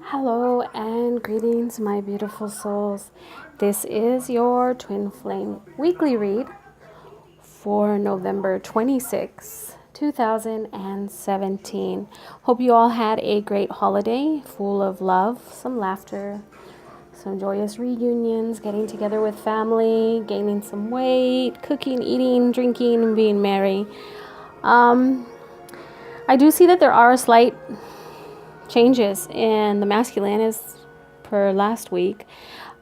Hello and greetings, my beautiful souls. This is your Twin Flame weekly read for November 26, 2017. Hope you all had a great holiday full of love, some laughter, some joyous reunions, getting together with family, gaining some weight, cooking, eating, drinking, and being merry. I do see that there are slight changes in the masculine as per last week.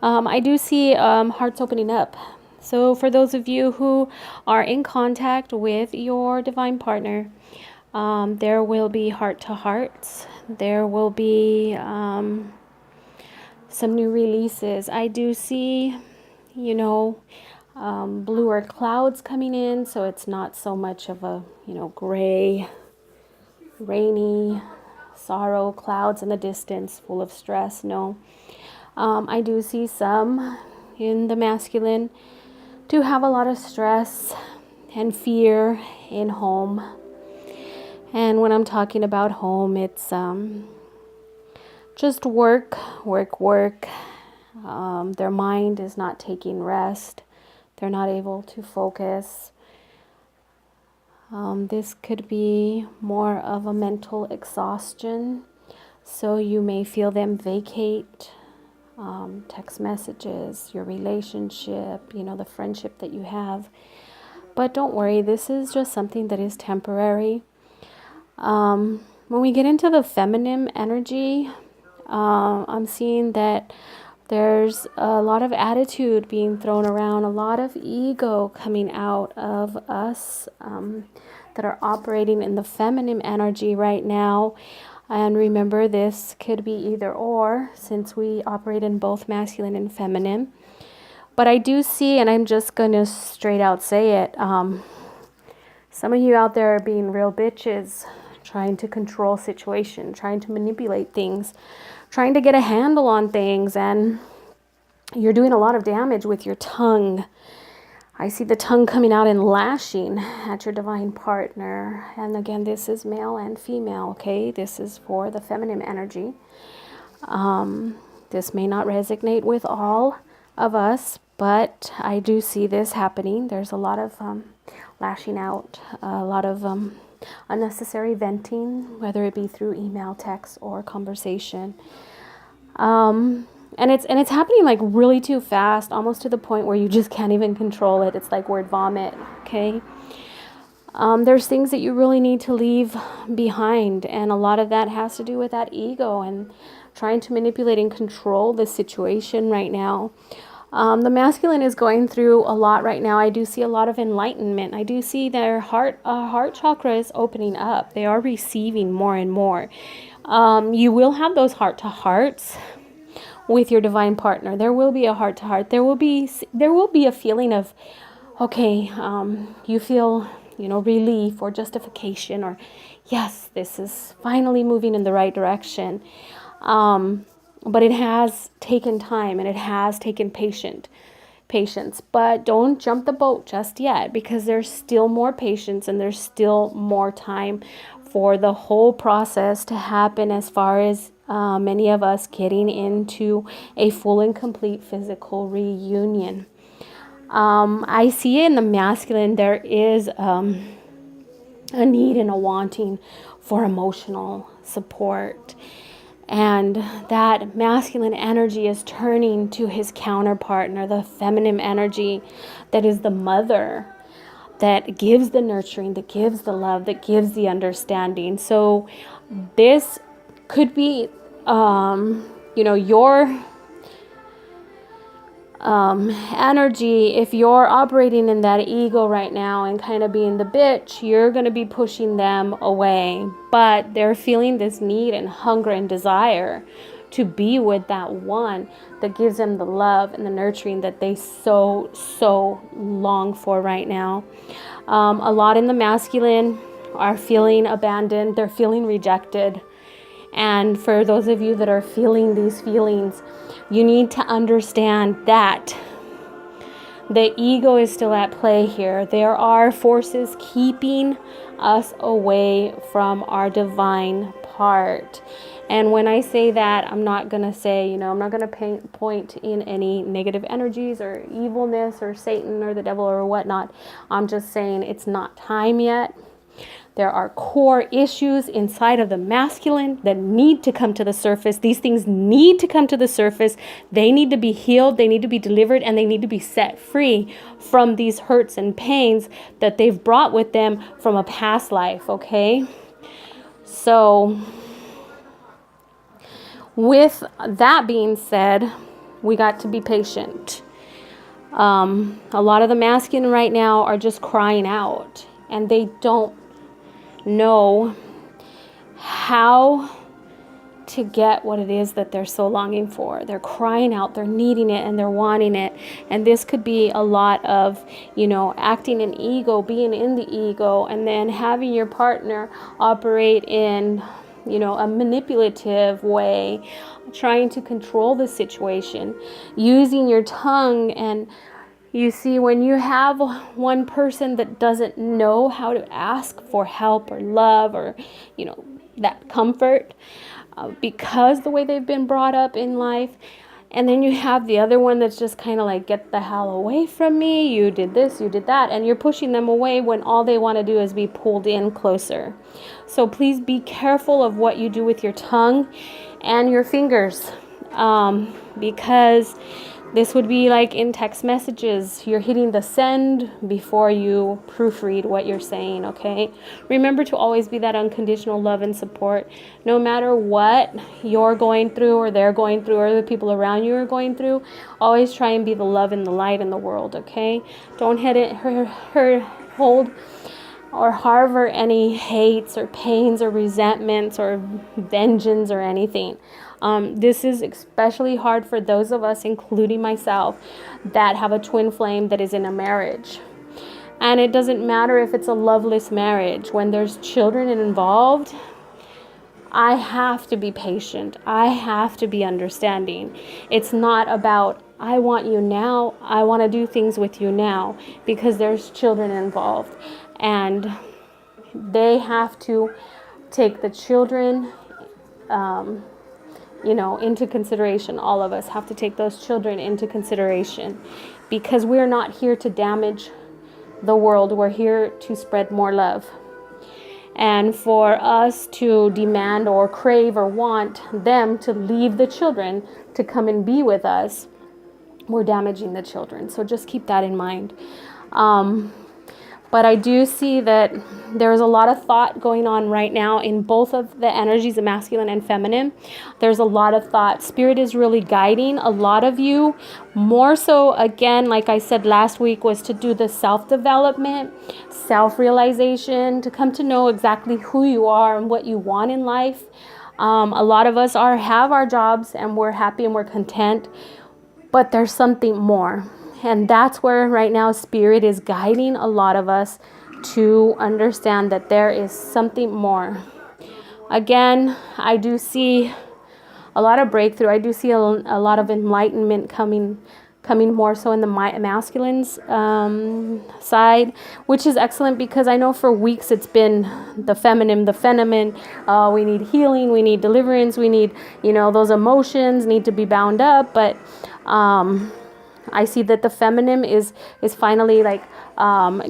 I do see hearts opening up. So for those of you who are in contact with your divine partner, there will be heart to hearts. There will be some new releases. I do see, bluer clouds coming in, so it's not so much of a, gray, rainy, sorrow, clouds in the distance, full of stress. No. I do see some in the masculine do have a lot of stress and fear in home. And when I'm talking about home, it's just work. Their mind is not taking rest. They're not able to focus. This could be more of a mental exhaustion. So you may feel them vacate text messages, your relationship, the friendship that you have. But don't worry, this is just something that is temporary. When we get into the feminine energy, I'm seeing that there's a lot of attitude being thrown around, a lot of ego coming out of us that are operating in the feminine energy right now. And remember, this could be either or, since we operate in both masculine and feminine. But I do see, and I'm just going to straight out say it, some of you out there are being real bitches, trying to control situation, trying to manipulate things, trying to get a handle on things, and you're doing a lot of damage with your tongue. I see the tongue coming out and lashing at your divine partner. And again, this is male and female, okay? This is for the feminine energy. This may not resonate with all of us, but I do see this happening. There's a lot of lashing out, a lot of unnecessary venting, whether it be through email, text, or conversation. And it's happening like really too fast, almost to the point where you just can't even control it. It's like word vomit, okay? There's things that you really need to leave behind, and a lot of that has to do with that ego and trying to manipulate and control the situation right now. The masculine is going through a lot right now. I do see a lot of enlightenment. I do see their heart chakra is opening up. They are receiving more and more. You will have those heart to hearts with your divine partner. There will be a heart to heart. There will be a feeling of, okay, you feel, relief or justification, or yes, this is finally moving in the right direction. But it has taken time, and it has taken patience. But don't jump the boat just yet, because there's still more patience and there's still more time for the whole process to happen, as far as many of us getting into a full and complete physical reunion. I see in the masculine there is a need and a wanting for emotional support. And that masculine energy is turning to his counterpartner, the feminine energy that is the mother, that gives the nurturing, that gives the love, that gives the understanding. So this could be, your energy. If you're operating in that ego right now and kind of being the bitch, you're going to be pushing them away. But they're feeling this need and hunger and desire to be with that one that gives them the love and the nurturing that they so long for right now. A lot in the masculine are feeling abandoned. They're feeling rejected. And for those of you that are feeling these feelings, you need to understand that the ego is still at play here. There are forces keeping us away from our divine part. And when I say that, I'm not going to say, I'm not going to point in any negative energies or evilness or Satan or the devil or whatnot. I'm just saying it's not time yet. There are core issues inside of the masculine that need to come to the surface. These things need to come to the surface. They need to be healed. They need to be delivered, and they need to be set free from these hurts and pains that they've brought with them from a past life, okay? So, with that being said, we got to be patient. A lot of the masculine right now are just crying out, and they don't know how to get what it is that they're so longing for. They're crying out, they're needing it, and they're wanting it. And this could be a lot of, acting in ego, being in the ego, and then having your partner operate in, a manipulative way, trying to control the situation, using your tongue. And you see, when you have one person that doesn't know how to ask for help or love or, that comfort, because the way they've been brought up in life, and then you have the other one that's just kind of like, get the hell away from me, you did this, you did that, and you're pushing them away when all they want to do is be pulled in closer. So please be careful of what you do with your tongue and your fingers, because this would be like in text messages. You're hitting the send before you proofread what you're saying, okay? Remember to always be that unconditional love and support. No matter what you're going through or they're going through or the people around you are going through, always try and be the love and the light in the world, okay? Don't hold or harbor any hates or pains or resentments or vengeance or anything. This is especially hard for those of us, including myself, that have a twin flame that is in a marriage. And it doesn't matter if it's a loveless marriage. When there's children involved, I have to be patient. I have to be understanding. It's not about, I want you now. I want to do things with you now, because there's children involved. And they have to take the children, into consideration. All of us have to take those children into consideration, because we're not here to damage the world. We're here to spread more love. And for us to demand or crave or want them to leave the children to come and be with us, we're damaging the children. So just keep that in mind. But I do see that there's a lot of thought going on right now in both of the energies of masculine and feminine. There's a lot of thought. Spirit is really guiding a lot of you. More so, again, like I said last week, was to do the self-development, self-realization, to come to know exactly who you are and what you want in life. A lot of us have our jobs and we're happy and we're content, but there's something more. And that's where right now Spirit is guiding a lot of us to understand that there is something more. Again, I do see a lot of breakthrough. I do see a lot of enlightenment coming more so in the masculine's side, which is excellent, because I know for weeks it's been the feminine. We need healing, we need deliverance, we need, those emotions need to be bound up. But I see that the feminine is finally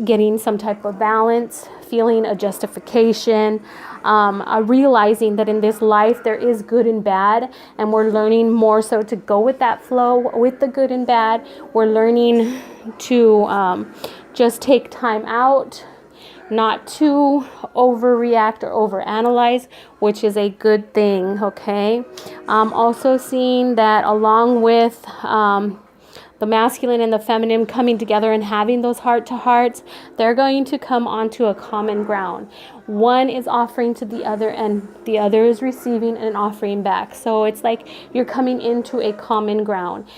getting some type of balance, feeling a justification, realizing that in this life there is good and bad, and we're learning more so to go with that flow with the good and bad. We're learning to just take time out, not to overreact or overanalyze, which is a good thing, okay? I'm also seeing that along with the masculine and the feminine coming together and having those heart-to-hearts, they're going to come onto a common ground. One is offering to the other, and the other is receiving and offering back. So it's like you're coming into a common ground.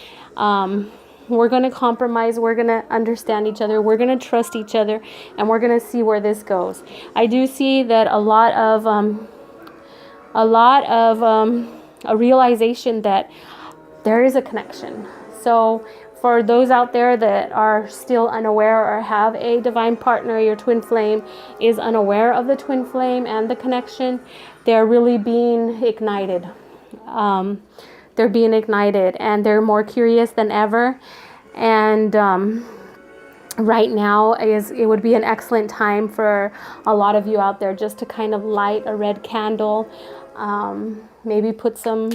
We're going to compromise. We're going to understand each other. We're going to trust each other, and we're going to see where this goes. I do see that a lot of a realization that there is a connection. So for those out there that are still unaware or have a divine partner, your twin flame is unaware of the twin flame and the connection, they're really being ignited. they're being ignited and they're more curious than ever. And right now it would be an excellent time for a lot of you out there just to kind of light a red candle, maybe put some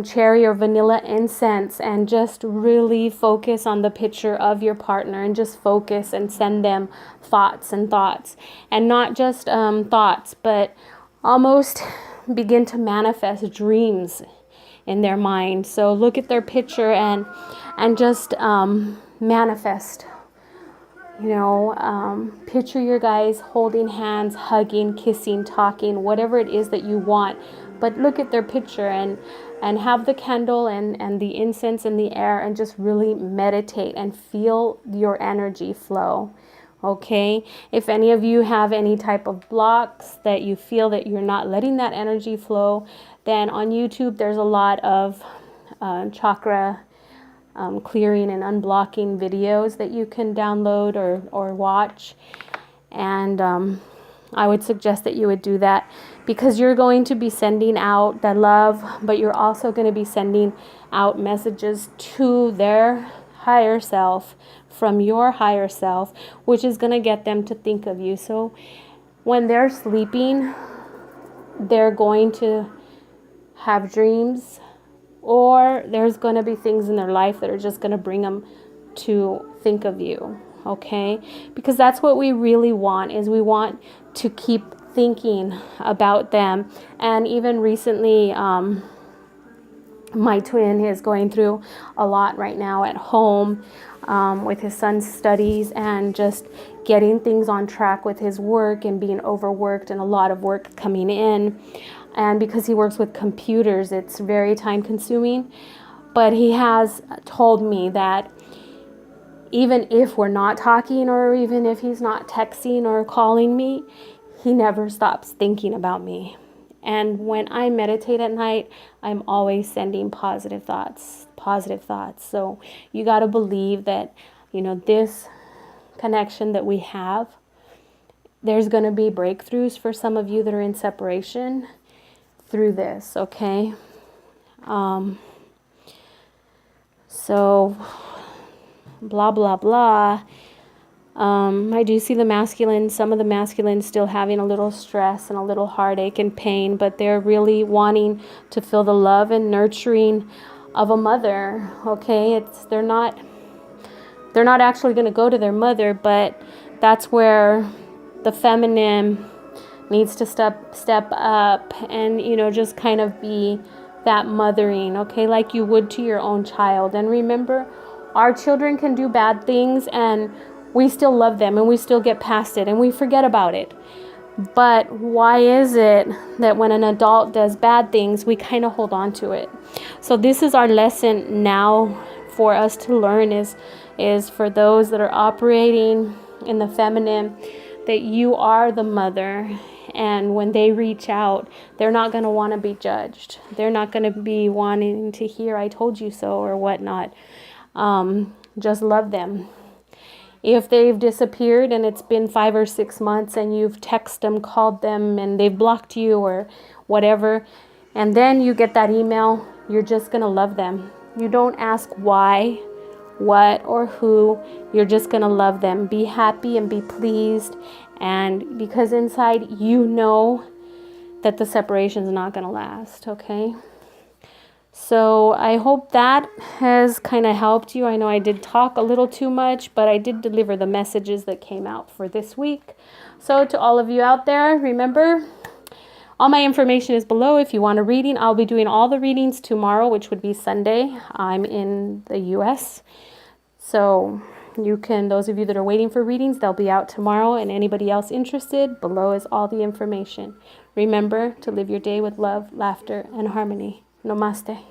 cherry or vanilla incense, and just really focus on the picture of your partner, and just focus and send them thoughts, and not just thoughts, but almost begin to manifest dreams in their mind. So look at their picture and just manifest. Picture your guys holding hands, hugging, kissing, talking, whatever it is that you want. But look at their picture and have the candle and the incense in the air, and just really meditate and feel your energy flow. Okay, if any of you have any type of blocks that you feel that you're not letting that energy flow, then on YouTube there's a lot of chakra clearing and unblocking videos that you can download or watch. And I would suggest that you would do that, because you're going to be sending out the love, but you're also going to be sending out messages to their higher self from your higher self, which is going to get them to think of you. So when they're sleeping, they're going to have dreams, or there's going to be things in their life that are just going to bring them to think of you. Okay, because that's what we really want, is we want to keep thinking about them. And even recently, my twin is going through a lot right now at home with his son's studies, and just getting things on track with his work, and being overworked, and a lot of work coming in. And because he works with computers, it's very time consuming. But he has told me that even if we're not talking, or even if he's not texting or calling me, he never stops thinking about me. And when I meditate at night, I'm always sending positive thoughts. So you got to believe that, this connection that we have, there's going to be breakthroughs for some of you that are in separation through this, okay? So blah, blah, blah. I do see some of the masculines still having a little stress and a little heartache and pain, but they're really wanting to feel the love and nurturing of a mother, okay? They're not actually going to go to their mother, but that's where the feminine needs to step up and, just kind of be that mothering, okay, like you would to your own child. And remember, our children can do bad things, and we still love them, and we still get past it, and we forget about it. But why is it that when an adult does bad things, we kind of hold on to it? So this is our lesson now for us to learn, is for those that are operating in the feminine, that you are the mother. And when they reach out, they're not going to want to be judged. They're not going to be wanting to hear, I told you so, or whatnot. Just love them. If they've disappeared and it's been 5 or 6 months, and you've texted them, called them, and they've blocked you or whatever, and then you get that email, you're just going to love them. You don't ask why, what, or who. You're just going to love them. Be happy and be pleased. And because inside you know that the separation is not going to last, okay? So I hope that has kind of helped you. I know I did talk a little too much, but I did deliver the messages that came out for this week. So to all of you out there, remember, all my information is below. If you want a reading, I'll be doing all the readings tomorrow, which would be Sunday. I'm in the US. So you can, those of you that are waiting for readings, they'll be out tomorrow. And anybody else interested, below is all the information. Remember to live your day with love, laughter, and harmony. Namaste.